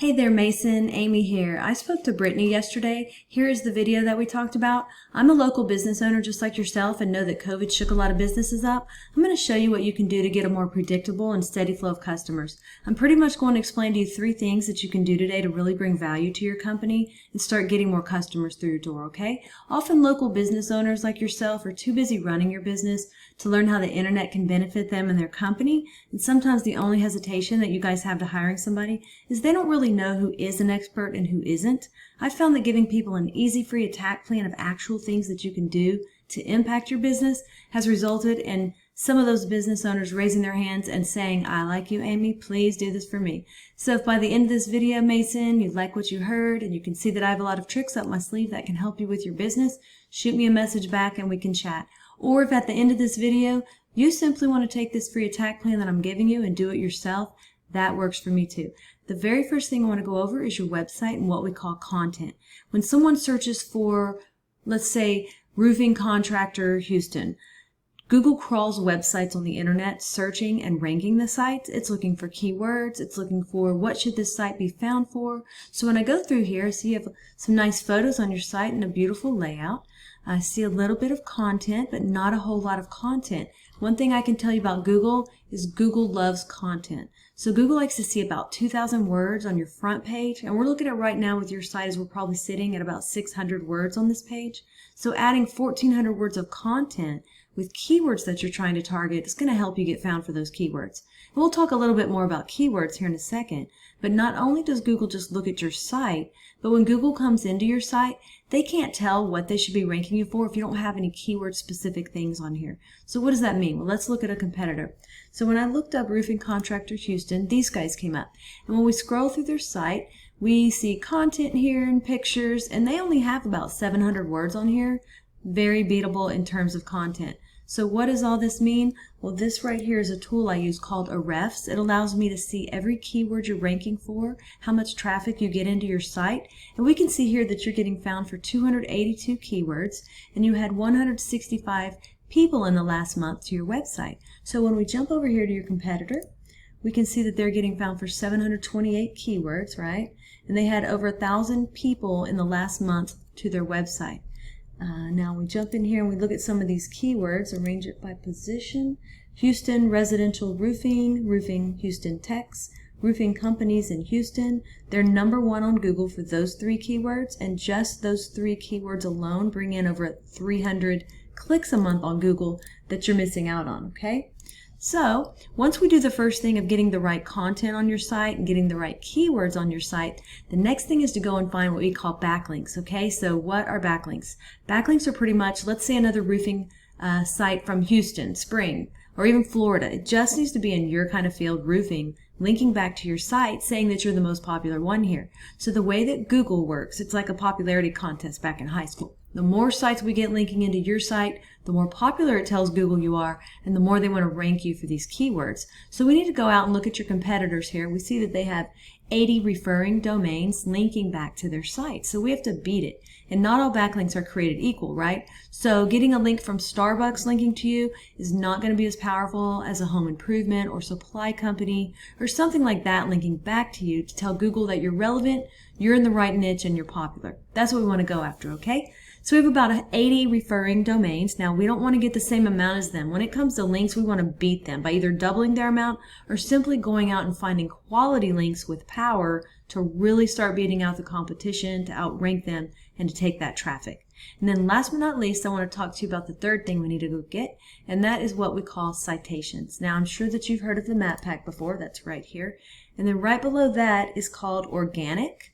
Hey there, Mason. Amy here. I spoke to Brittany yesterday. Here is the video that we talked about. I'm a local business owner just like yourself and know that COVID shook a lot of businesses up. I'm going to show you what you can do to get a more predictable and steady flow of customers. I'm pretty much going to explain to you 3 things that you can do today to really bring value to your company and start getting more customers through your door, okay? Often local business owners like yourself are too busy running your business to learn how the internet can benefit them and their company. And sometimes the only hesitation that you guys have to hiring somebody is they don't really know who is an expert and who isn't. I found that giving people an easy free attack plan of actual things that you can do to impact your business has resulted in some of those business owners raising their hands and saying, I like you, Amy, please do this for me. So if by the end of this video, Mason, you like what you heard and you can see that I have a lot of tricks up my sleeve that can help you with your business, shoot me a message back and we can chat. Or if at the end of this video, you simply want to take this free attack plan that I'm giving you and do it yourself, that works for me too. The very first thing I want to go over is your website and what we call content. When someone searches for, let's say, roofing contractor Houston, Google crawls websites on the internet searching and ranking the sites. It's looking for keywords. It's looking for what should this site be found for. So when I go through here, I see you have some nice photos on your site and a beautiful layout. I see a little bit of content, but not a whole lot of content. One thing I can tell you about Google is Google loves content. So Google likes to see about 2,000 words on your front page, and we're looking at right now with your site is we're probably sitting at about 600 words on this page. So adding 1,400 words of content with keywords that you're trying to target is going to help you get found for those keywords. And we'll talk a little bit more about keywords here in a second, but not only does Google just look at your site, but when Google comes into your site, they can't tell what they should be ranking you for if you don't have any keyword specific things on here. So what does that mean? Well, let's look at a competitor. So when I looked up roofing contractor Houston, these guys came up. And when we scroll through their site, we see content here and pictures, and they only have about 700 words on here. Very beatable in terms of content. So what does all this mean? Well, this right here is a tool I use called Ahrefs. It allows me to see every keyword you're ranking for, how much traffic you get into your site, and we can see here that you're getting found for 282 keywords, and you had 165 people in the last month to your website. So when we jump over here to your competitor, we can see that they're getting found for 728 keywords, right? And they had over 1,000 people in the last month to their website. Now we jump in here and we look at some of these keywords, arrange it by position. Houston residential roofing, roofing Houston techs, roofing companies in Houston. They're #1 on Google for those 3 keywords, and just those 3 keywords alone bring in over 300 clicks a month on Google that you're missing out on, okay? So once we do the first thing of getting the right content on your site and getting the right keywords on your site, the next thing is to go and find what we call backlinks, okay? So what are backlinks? Backlinks are pretty much, let's say another roofing site from Houston, Spring, or even Florida. It just needs to be in your kind of field, roofing, linking back to your site saying that you're the most popular one here. So the way that Google works, it's like a popularity contest back in high school. The more sites we get linking into your site, the more popular it tells Google you are, and the more they want to rank you for these keywords. So we need to go out and look at your competitors here. We see that they have 80 referring domains linking back to their site. So we have to beat it. And not all backlinks are created equal, right? So getting a link from Starbucks linking to you is not going to be as powerful as a home improvement or supply company or something like that linking back to you to tell Google that you're relevant, you're in the right niche, and you're popular. That's what we want to go after, okay? So we have about 80 referring domains. Now, we don't want to get the same amount as them. When it comes to links, we want to beat them by either doubling their amount or simply going out and finding quality links with power to really start beating out the competition, to outrank them, and to take that traffic. And then last but not least, I want to talk to you about the third thing we need to go get, and that is what we call citations. Now, I'm sure that you've heard of the map pack before. That's right here. And then right below that is called organic.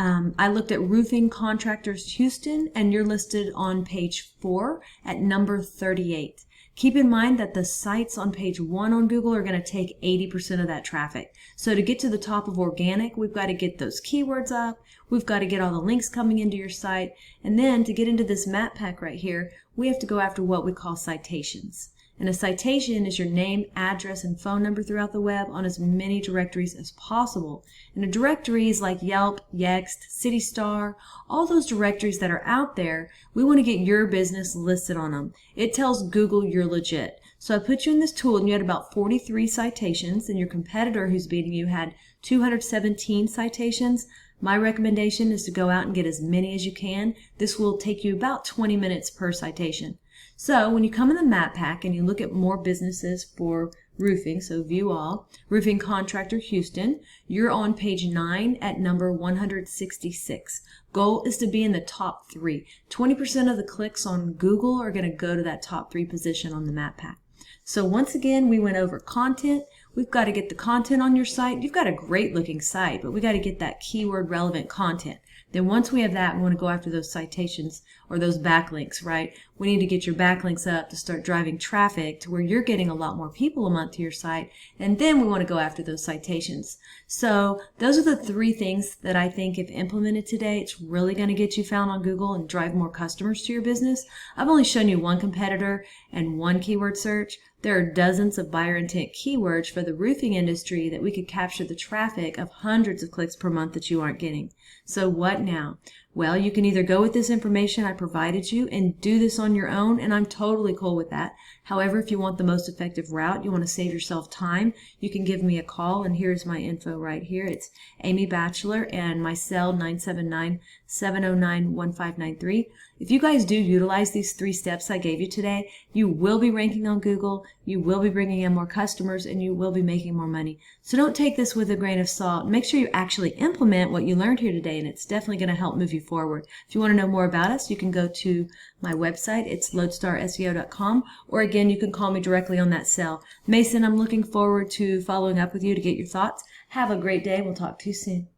I looked at roofing contractors Houston, and you're listed on page 4 at number 38. Keep in mind that the sites on page 1 on Google are going to take 80% of that traffic. So to get to the top of organic, we've got to get those keywords up, we've got to get all the links coming into your site, and then to get into this map pack right here, we have to go after what we call citations. And a citation is your name, address, and phone number throughout the web on as many directories as possible. And a directory is like Yelp, Yext, CityStar, all those directories that are out there, we want to get your business listed on them. It tells Google you're legit. So I put you in this tool and you had about 43 citations, and your competitor who's beating you had 217 citations. My recommendation is to go out and get as many as you can. This will take you about 20 minutes per citation. So when you come in the map pack and you look at more businesses for roofing, so view all, roofing contractor Houston, you're on page 9 at number 166. Goal is to be in the top 3. 20% of the clicks on Google are going to go to that top 3 position on the map pack. So once again, we went over content. We've got to get the content on your site. You've got a great looking site, but we got to get that keyword relevant content. Then once we have that, we want to go after those citations or those backlinks, right? We need to get your backlinks up to start driving traffic to where you're getting a lot more people a month to your site. And then we want to go after those citations. So those are the 3 things that I think if implemented today, it's really going to get you found on Google and drive more customers to your business. I've only shown you one competitor and one keyword search. There are dozens of buyer intent keywords for the roofing industry that we could capture the traffic of hundreds of clicks per month that you aren't getting. So what now? Well, you can either go with this information I provided you and do this on your own, and I'm totally cool with that. However, if you want the most effective route, you want to save yourself time, you can give me a call, and here's my info right here. It's Amy Batchelor, and my cell 979-709-1593. If you guys do utilize these 3 steps I gave you today, you will be ranking on Google, you will be bringing in more customers, and you will be making more money. So don't take this with a grain of salt. Make sure you actually implement what you learned here today, and it's definitely going to help move you forward. If you want to know more about us, you can go to my website. It's loadstarseo.com, or again, you can call me directly on that cell. Mason, I'm looking forward to following up with you to get your thoughts. Have a great day. We'll talk to you soon.